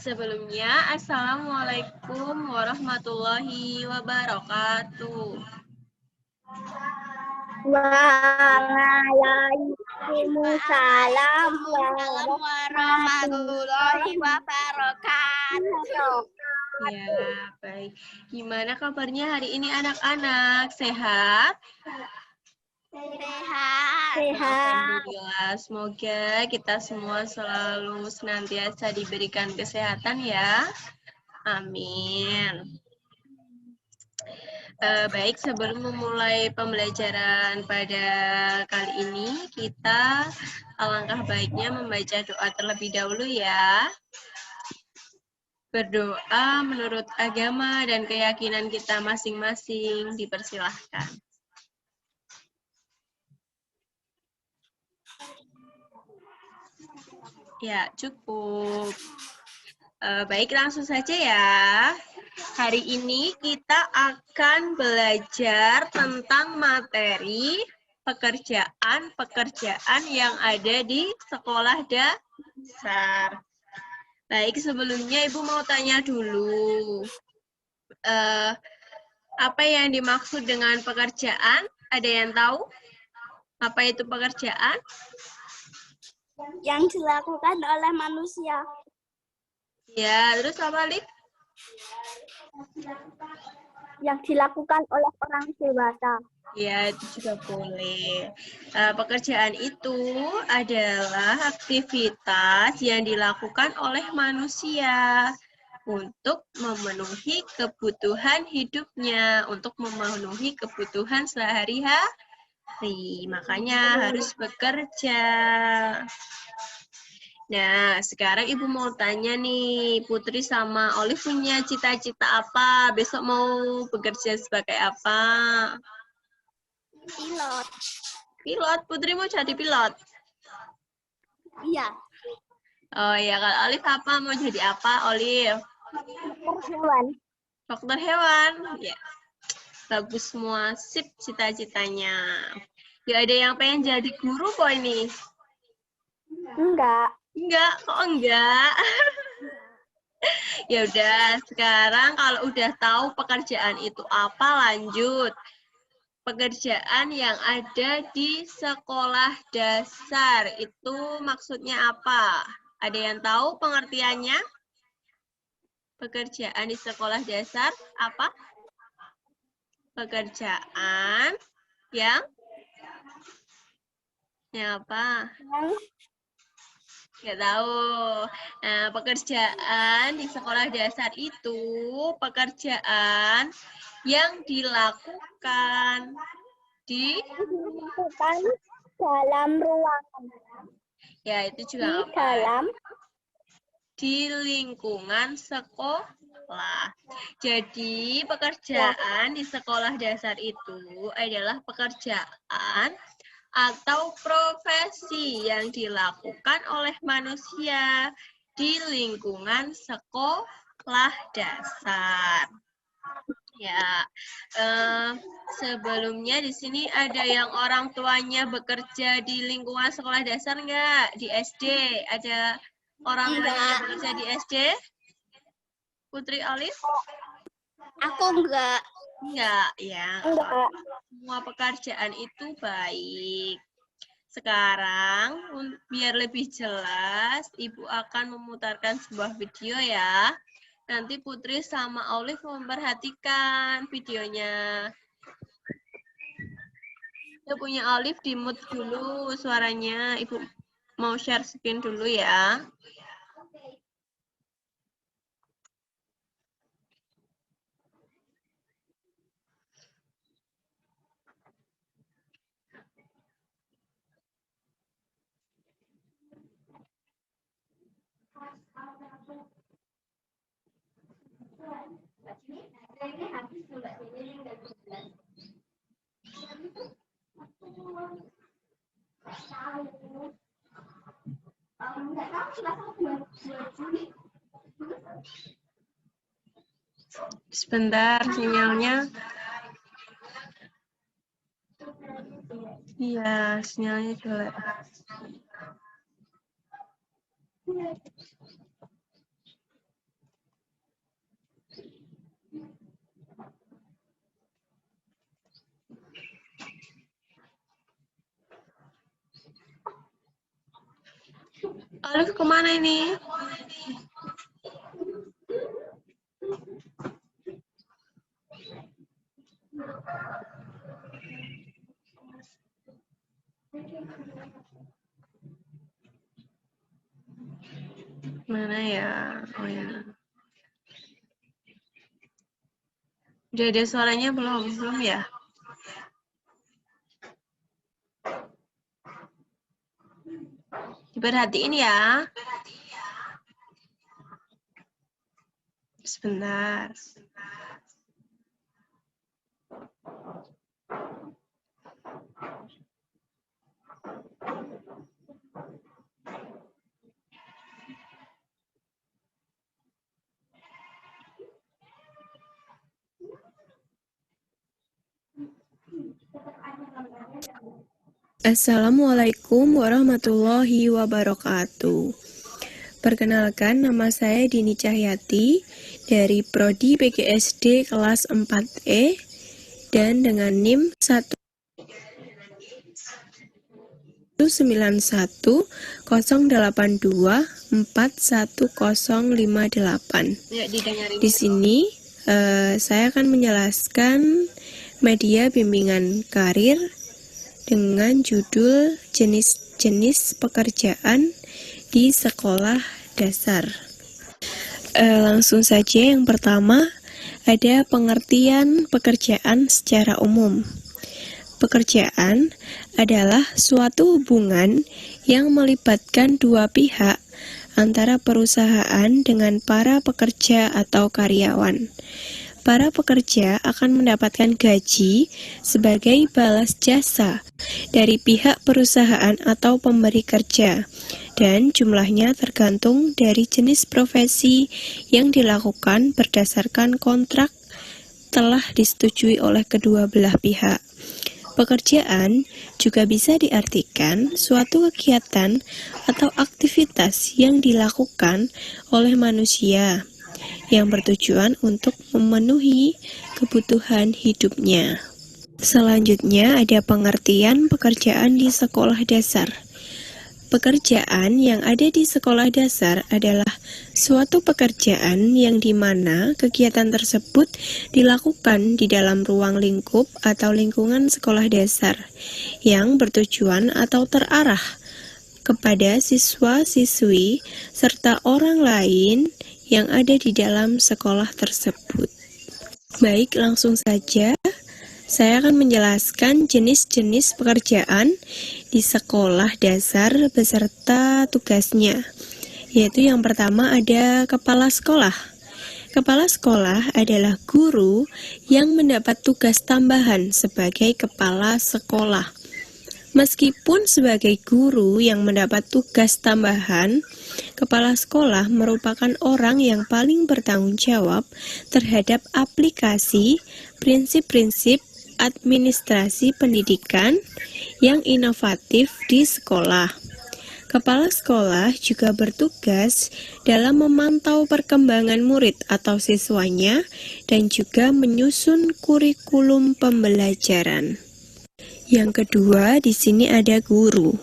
Sebelumnya, Assalamualaikum warahmatullahi wabarakatuh. Waalaikumsalam warahmatullahi wabarakatuh. Ya, baik. Gimana kabarnya hari ini anak-anak? Sehat? Sehat. Alhamdulillah. Semoga kita semua selalu senantiasa diberikan kesehatan ya. Amin. Baik, sebelum memulai pembelajaran pada kali ini, kita alangkah baiknya membaca doa terlebih dahulu ya. Berdoa menurut agama dan keyakinan kita masing-masing, dipersilahkan. Ya, cukup. Baik, langsung saja ya. Hari ini kita akan belajar tentang materi pekerjaan-pekerjaan yang ada di sekolah dasar. Baik, sebelumnya Ibu mau tanya dulu. Apa yang dimaksud dengan pekerjaan? Ada yang tahu? Apa itu pekerjaan? yang dilakukan oleh manusia. Ya, terus apa, Lik? Yang dilakukan oleh orang dewasa. Ya, itu juga boleh. Pekerjaan itu adalah aktivitas yang dilakukan oleh manusia untuk memenuhi kebutuhan hidupnya, untuk memenuhi kebutuhan sehari-hari. Makanya harus bekerja. Nah, sekarang Ibu mau tanya nih, Putri sama Olive punya cita-cita apa? Besok mau bekerja sebagai apa? Pilot. Pilot, Putri mau jadi pilot? Iya. Oh ya, kalau Olive apa? Mau jadi apa, Olive? Dokter hewan. Dokter hewan? Ya, bagus semua. Sip cita-citanya. Gak ada yang pengen jadi guru kok ini? Enggak. Enggak, kok enggak? Ya udah, sekarang kalau udah tahu pekerjaan itu apa, lanjut. Pekerjaan yang ada di sekolah dasar itu maksudnya apa? Ada yang tahu pengertiannya? Pekerjaan di sekolah dasar apa? Pekerjaan yang apa? Nggak tahu. Nah, pekerjaan di sekolah dasar itu pekerjaan yang dilakukan dalam ruangan. Ya, itu juga Di apa? dalam Di lingkungan sekolah. Jadi, pekerjaan di sekolah dasar itu adalah pekerjaan atau profesi yang dilakukan oleh manusia di lingkungan sekolah dasar. Ya, sebelumnya di sini ada yang orang tuanya bekerja di lingkungan sekolah dasar nggak? Di SD ada orang tuanya bekerja di SD? Putri Olive? aku enggak. Enggak, ya. Enggak. Semua pekerjaan itu baik. Sekarang, biar lebih jelas, Ibu akan memutarkan sebuah video ya. Nanti Putri sama Olive memperhatikan videonya. Kita punya Olive di mute dulu suaranya. Ibu mau share screen dulu ya. Sebentar, sinyalnya. Iya, sinyalnya jelek. Alif kemana ini? Mana ya? Oh ya. Udah ada suaranya belum? Belum ya? Diperhatiin ya. Sebentar. Assalamualaikum warahmatullahi wabarakatuh. Perkenalkan, nama saya Dini Cahyati dari Prodi PGSD kelas 4E dan dengan NIM 19108241058. Ya, didengarin. Di sini saya akan menjelaskan media bimbingan karir dengan judul jenis-jenis pekerjaan di sekolah dasar. Langsung saja, yang pertama ada pengertian pekerjaan secara umum. Pekerjaan adalah suatu hubungan yang melibatkan dua pihak antara perusahaan dengan para pekerja atau karyawan. Para pekerja akan mendapatkan gaji sebagai balas jasa dari pihak perusahaan atau pemberi kerja, dan jumlahnya tergantung dari jenis profesi yang dilakukan berdasarkan kontrak telah disetujui oleh kedua belah pihak. Pekerjaan juga bisa diartikan suatu kegiatan atau aktivitas yang dilakukan oleh manusia yang bertujuan untuk memenuhi kebutuhan hidupnya. Selanjutnya ada pengertian pekerjaan di sekolah dasar. Pekerjaan yang ada di sekolah dasar adalah suatu pekerjaan yang dimana kegiatan tersebut dilakukan di dalam ruang lingkup atau lingkungan sekolah dasar yang bertujuan atau terarah kepada siswa-siswi serta orang lain yang ada di dalam sekolah tersebut. Baik, langsung saja saya akan menjelaskan jenis-jenis pekerjaan di sekolah dasar beserta tugasnya. Yaitu yang pertama ada kepala sekolah. Kepala sekolah adalah guru yang mendapat tugas tambahan sebagai kepala sekolah. Meskipun sebagai guru yang mendapat tugas tambahan, kepala sekolah merupakan orang yang paling bertanggung jawab terhadap aplikasi prinsip-prinsip administrasi pendidikan yang inovatif di sekolah. Kepala sekolah juga bertugas dalam memantau perkembangan murid atau siswanya dan juga menyusun kurikulum pembelajaran. Yang kedua, di sini ada guru.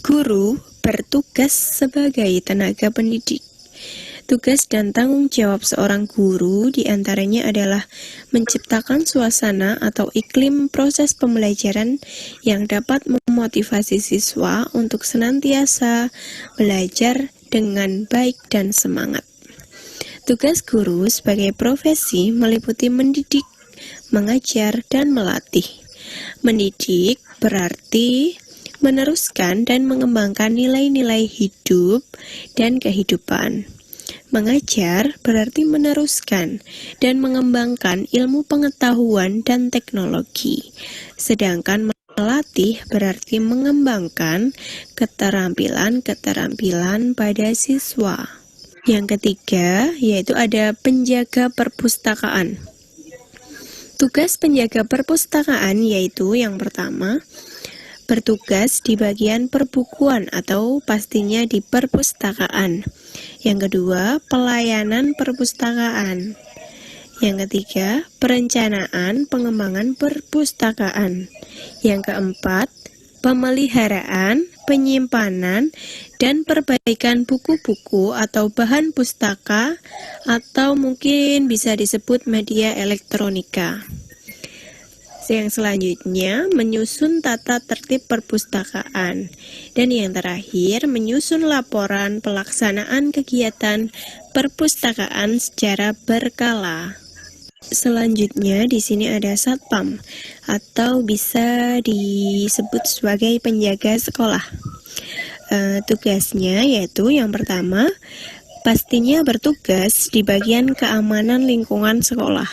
Guru bertugas sebagai tenaga pendidik. Tugas dan tanggung jawab seorang guru diantaranya adalah menciptakan suasana atau iklim proses pembelajaran yang dapat memotivasi siswa untuk senantiasa belajar dengan baik dan semangat. Tugas guru sebagai profesi meliputi mendidik, mengajar, dan melatih. Mendidik berarti meneruskan dan mengembangkan nilai-nilai hidup dan kehidupan. Mengajar berarti meneruskan dan mengembangkan ilmu pengetahuan dan teknologi. Sedangkan melatih berarti mengembangkan keterampilan-keterampilan pada siswa. Yang ketiga, yaitu ada penjaga perpustakaan. Tugas penjaga perpustakaan yaitu yang pertama, bertugas di bagian perbukuan atau pastinya di perpustakaan. Yang kedua, pelayanan perpustakaan. Yang ketiga, perencanaan pengembangan perpustakaan. Yang keempat, pemeliharaan, penyimpanan, dan perbaikan buku-buku atau bahan pustaka, atau mungkin bisa disebut media elektronika. Yang selanjutnya, menyusun tata tertib perpustakaan. Dan yang terakhir, menyusun laporan pelaksanaan kegiatan perpustakaan secara berkala. Selanjutnya, di sini ada satpam, atau bisa disebut sebagai penjaga sekolah. Tugasnya yaitu yang pertama, pastinya bertugas di bagian keamanan lingkungan sekolah.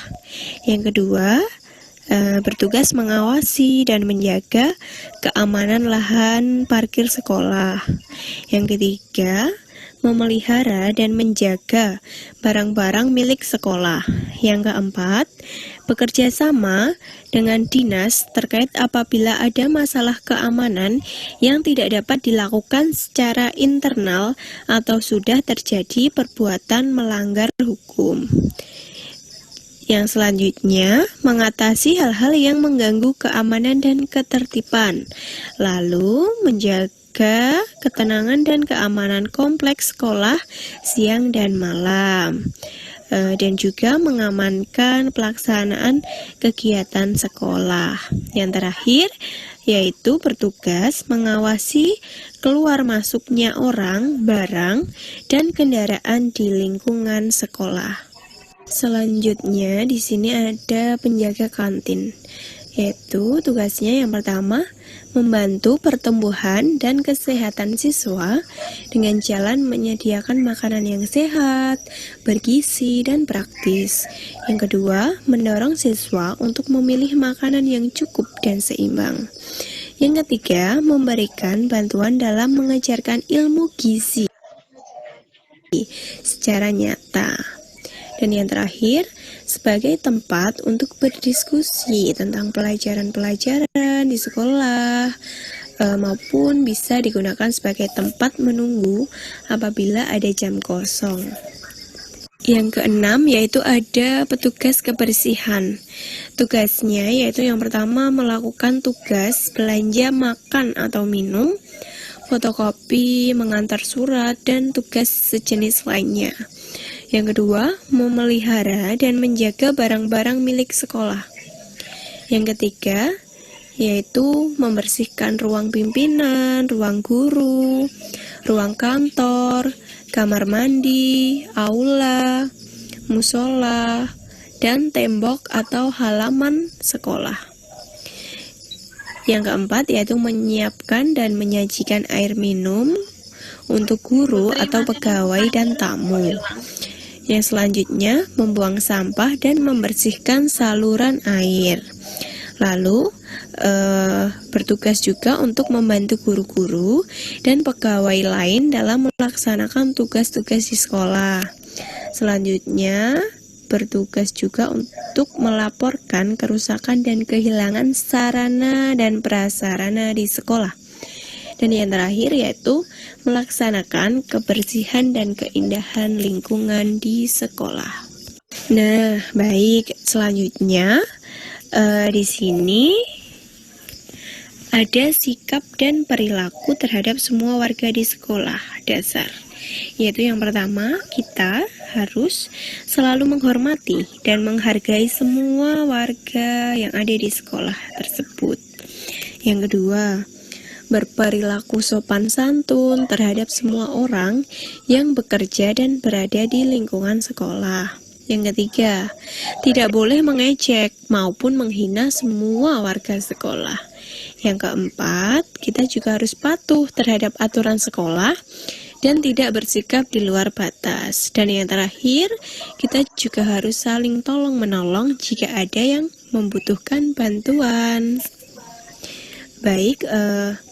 Yang kedua, bertugas mengawasi dan menjaga keamanan lahan parkir sekolah. Yang ketiga, memelihara dan menjaga barang-barang milik sekolah. Yang keempat, bekerja sama dengan dinas terkait apabila ada masalah keamanan yang tidak dapat dilakukan secara internal atau sudah terjadi perbuatan melanggar hukum. Yang selanjutnya, mengatasi hal-hal yang mengganggu keamanan dan ketertiban, lalu menjaga ketenangan dan keamanan kompleks sekolah siang dan malam, dan juga mengamankan pelaksanaan kegiatan sekolah. Yang terakhir, yaitu bertugas mengawasi keluar masuknya orang, barang, dan kendaraan di lingkungan sekolah. Selanjutnya di sini ada penjaga kantin, yaitu tugasnya yang pertama membantu pertumbuhan dan kesehatan siswa dengan jalan menyediakan makanan yang sehat, bergizi, dan praktis. Yang kedua, mendorong siswa untuk memilih makanan yang cukup dan seimbang. Yang ketiga, memberikan bantuan dalam mengajarkan ilmu gizi secara nyata. Dan yang terakhir, sebagai tempat untuk berdiskusi tentang pelajaran-pelajaran di sekolah, maupun bisa digunakan sebagai tempat menunggu apabila ada jam kosong. Yang keenam, yaitu ada petugas kebersihan. Tugasnya yaitu yang pertama melakukan tugas belanja makan atau minum, fotokopi, mengantar surat, dan tugas sejenis lainnya. Yang kedua, memelihara dan menjaga barang-barang milik sekolah. Yang ketiga, yaitu membersihkan ruang pimpinan, ruang guru, ruang kantor, kamar mandi, aula, musola, dan tembok atau halaman sekolah. Yang keempat, yaitu menyiapkan dan menyajikan air minum untuk guru atau pegawai dan tamu. Yang selanjutnya, membuang sampah dan membersihkan saluran air. Lalu, bertugas juga untuk membantu guru-guru dan pegawai lain dalam melaksanakan tugas-tugas di sekolah. Selanjutnya, bertugas juga untuk melaporkan kerusakan dan kehilangan sarana dan prasarana di sekolah. Dan yang terakhir yaitu melaksanakan kebersihan dan keindahan lingkungan di sekolah. Nah, baik, selanjutnya di sini ada sikap dan perilaku terhadap semua warga di sekolah dasar. Yaitu yang pertama, kita harus selalu menghormati dan menghargai semua warga yang ada di sekolah tersebut. Yang kedua, berperilaku sopan santun terhadap semua orang yang bekerja dan berada di lingkungan sekolah. Yang ketiga, tidak boleh mengejek maupun menghina semua warga sekolah. Yang keempat, kita juga harus patuh terhadap aturan sekolah dan tidak bersikap di luar batas. Dan yang terakhir, kita juga harus saling tolong-menolong jika ada yang membutuhkan bantuan. Baik,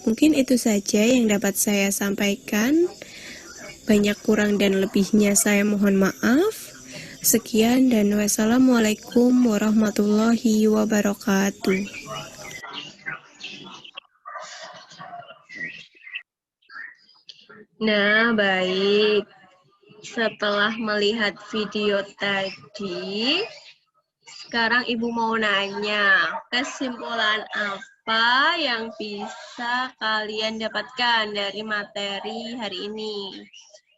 mungkin itu saja yang dapat saya sampaikan. Banyak kurang dan lebihnya saya mohon maaf. Sekian dan wassalamualaikum warahmatullahi wabarakatuh. Nah, baik. Setelah melihat video tadi, sekarang Ibu mau nanya, kesimpulan apa apa yang bisa kalian dapatkan dari materi hari ini?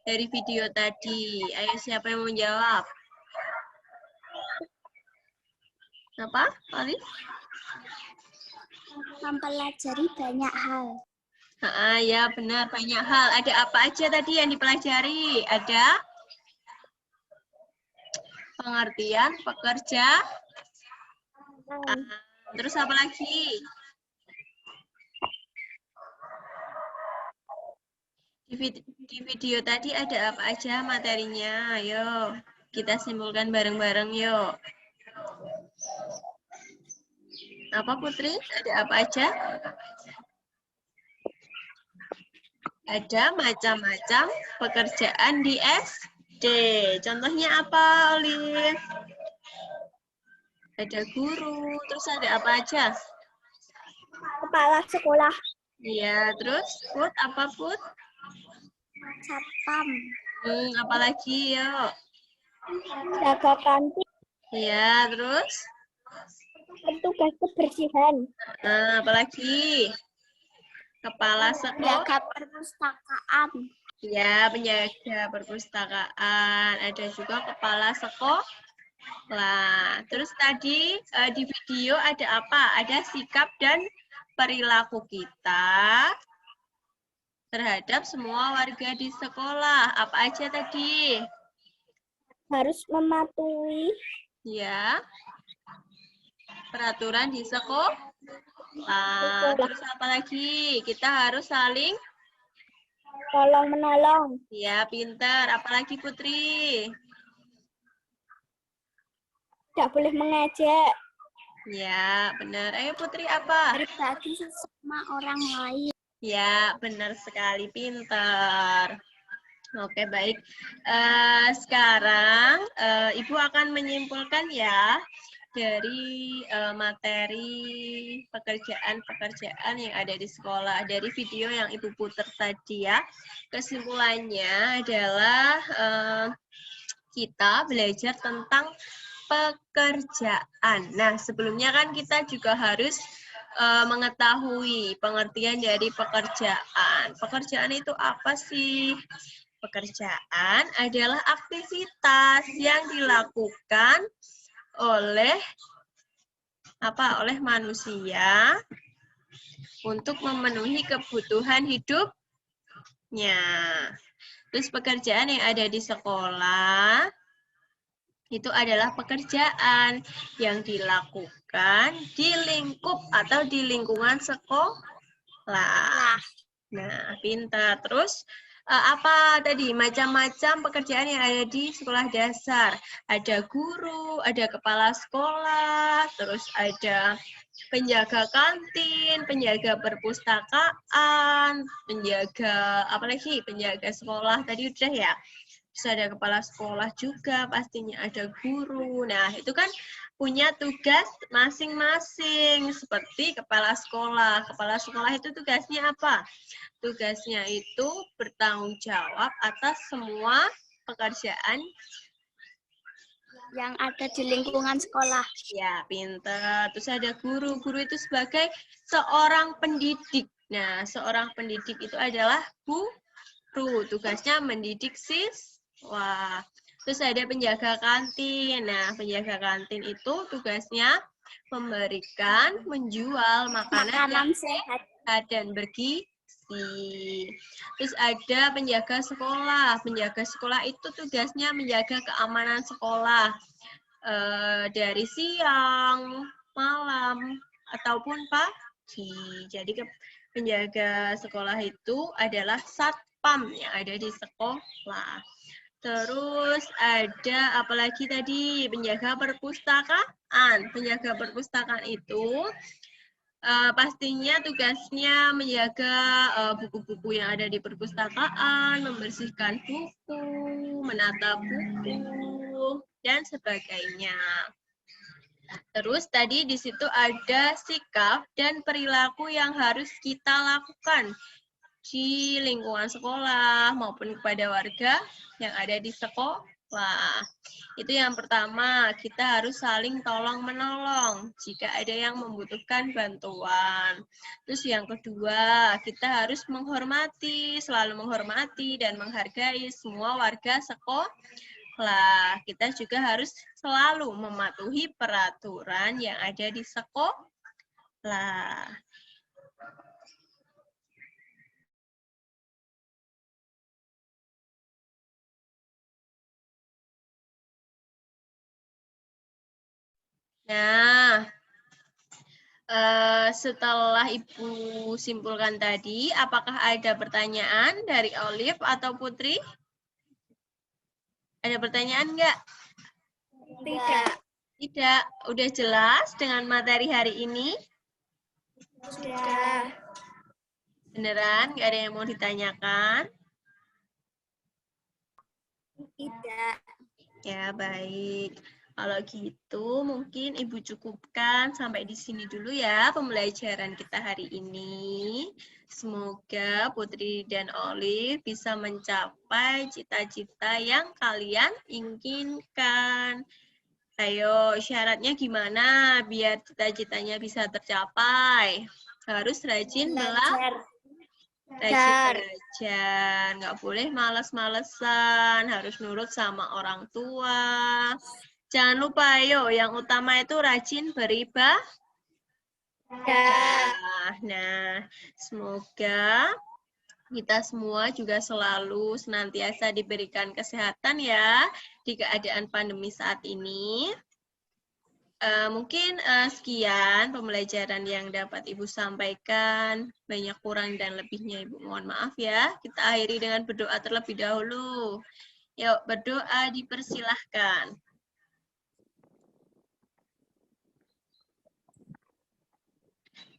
Dari video tadi. Ayo, siapa yang mau jawab? Apa, Alif? Mempelajari banyak hal. Ya, benar. Banyak hal. Ada apa aja tadi yang dipelajari? Ada pengertian pekerja. Terus apa lagi? Di video tadi ada apa aja materinya? Ayo, kita simpulkan bareng-bareng yuk. Apa Putri? Ada apa aja? Ada macam-macam pekerjaan di SD. Contohnya apa, Olive? Ada guru, terus ada apa aja? Kepala sekolah. Iya, terus Put, apa Put? Satpam. Apalagi yuk? Jaga kantin. Iya, terus? Petugas kebersihan. Apalagi? Kepala sekolah. Penjaga perpustakaan. Ya, penjaga perpustakaan. Ada juga kepala sekolah. Terus tadi di video ada apa? Ada sikap dan perilaku kita terhadap semua warga di sekolah. Apa aja tadi? Harus mematuhi. Ya. Peraturan di sekolah. Terus apa lagi? Kita harus saling Tolong menolong. Ya, pintar. Apalagi Putri? Tidak boleh mengejek. Ya, benar. Ayo Putri apa? Berbagi sesama orang lain. Ya, benar sekali. Pintar. Oke, baik. Sekarang Ibu akan menyimpulkan ya dari materi pekerjaan-pekerjaan yang ada di sekolah. Dari video yang Ibu putar tadi ya. Kesimpulannya adalah kita belajar tentang pekerjaan. Nah, sebelumnya kan kita juga harus mengetahui pengertian dari pekerjaan. Pekerjaan itu apa sih? Pekerjaan adalah aktivitas yang dilakukan oleh manusia untuk memenuhi kebutuhan hidupnya. Terus pekerjaan yang ada di sekolah itu adalah pekerjaan yang dilakukan di lingkup atau di lingkungan sekolah. Nah, pintar. Terus apa tadi? Macam-macam pekerjaan yang ada di sekolah dasar. Ada guru, ada kepala sekolah, terus ada penjaga kantin, penjaga perpustakaan, penjaga penjaga sekolah tadi udah ya. Terus ada kepala sekolah juga, pastinya ada guru. Nah, itu kan punya tugas masing-masing seperti kepala sekolah. Kepala sekolah itu tugasnya apa? Tugasnya itu bertanggung jawab atas semua pekerjaan yang ada di lingkungan sekolah. Ya, pintar. Terus ada guru. Guru itu sebagai seorang pendidik. Nah, seorang pendidik itu adalah guru. Tugasnya mendidik siswa. Terus ada penjaga kantin. Nah, penjaga kantin itu tugasnya menjual makanan yang sehat dan bergizi. Terus ada penjaga sekolah. Penjaga sekolah itu tugasnya menjaga keamanan sekolah dari siang, malam, ataupun pagi. Jadi penjaga sekolah itu adalah satpam yang ada di sekolah. Terus ada apalagi tadi penjaga perpustakaan. Penjaga perpustakaan itu pastinya tugasnya menjaga buku-buku yang ada di perpustakaan, membersihkan buku, menata buku, dan sebagainya. Terus tadi di situ ada sikap dan perilaku yang harus kita lakukan di lingkungan sekolah maupun kepada warga yang ada di sekolah. sekolah. Itu yang pertama, kita harus saling tolong-menolong jika ada yang membutuhkan bantuan. Terus yang kedua, kita harus menghormati, selalu menghormati dan menghargai semua warga sekolah. Kita juga harus selalu mematuhi peraturan yang ada di sekolah. Nah, setelah Ibu simpulkan tadi, apakah ada pertanyaan dari Olive atau Putri? Ada pertanyaan nggak? Tidak. Tidak. Udah jelas dengan materi hari ini? Sudah. Beneran? Nggak ada yang mau ditanyakan? Tidak. Ya, baik. Kalau gitu, mungkin Ibu cukupkan sampai di sini dulu ya pembelajaran kita hari ini. Semoga Putri dan Olive bisa mencapai cita-cita yang kalian inginkan. Ayo, syaratnya gimana biar cita-citanya bisa tercapai? Harus rajin belajar. Rajin belajar, nggak boleh males-malesan, harus nurut sama orang tua. Jangan lupa, yuk, yang utama itu rajin beribadah. Nah, semoga kita semua juga selalu senantiasa diberikan kesehatan ya di keadaan pandemi saat ini. Mungkin sekian pembelajaran yang dapat Ibu sampaikan. Banyak kurang dan lebihnya Ibu mohon maaf ya. Kita akhiri dengan berdoa terlebih dahulu. Yuk, berdoa dipersilahkan.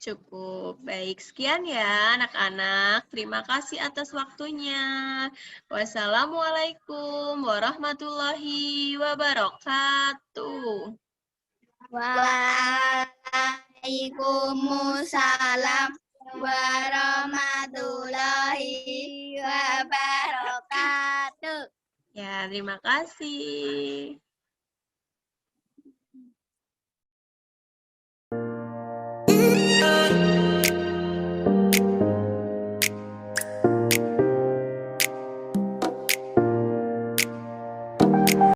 Cukup. Baik, sekian ya anak-anak. Terima kasih atas waktunya. Wassalamualaikum warahmatullahi wabarakatuh. Waalaikumsalam warahmatullahi wabarakatuh. Ya, terima kasih.